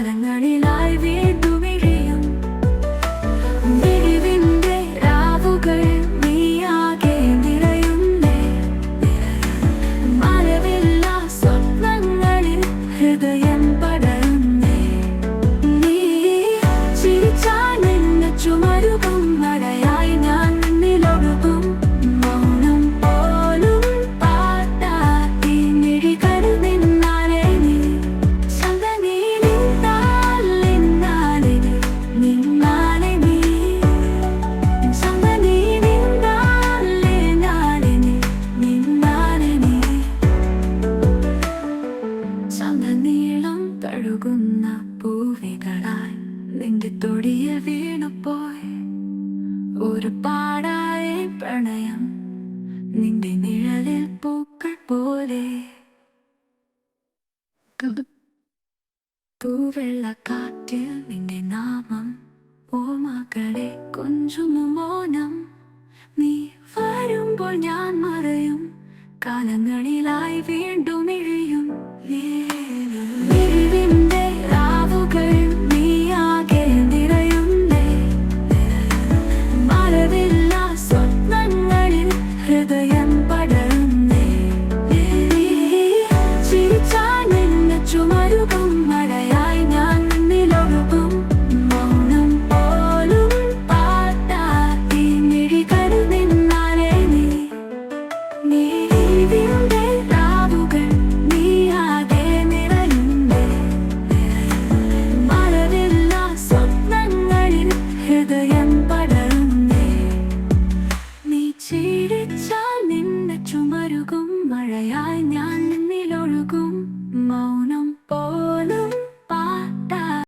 കാലങ്ങളിലായി വീണ്ടുമിഴിയും മിഴിവിന്റെ രാവുകൾ നീയാകെ നിറയുന്നേ. മറവില്ലാ സ്വപ്നങ്ങളിൽ ഹൃദയം പടരുന്നേ. നീ ചിരിച്ചാൽ നിന്നെ ചുമരുകും മഴയായി ഞാൻ നിന്നിലൊഴുകും. മൗനം പോലും പാട്ടായി മിഴികൾ നിന്നാലെ നീ ചന്തനീളം തഴുകുന്ന പൂവികളായി നിന്റെ തൊടിയിൽ വീണുപോയി. ഒരു പാടായ പ്രണയം നിന്റെ നിഴലിൽ പൂക്കൾ പോലെ. തൂവെള്ളക്കാറ്റിൽ നിന്റെ നാമം ഓർമ്മകളെ കൊഞ്ചുന്നു മൗനം. നീ വരുമ്പോൾ ഞാൻ മറയും കാലങ്ങളിലായി വീണ്ടും ഇഴിയും.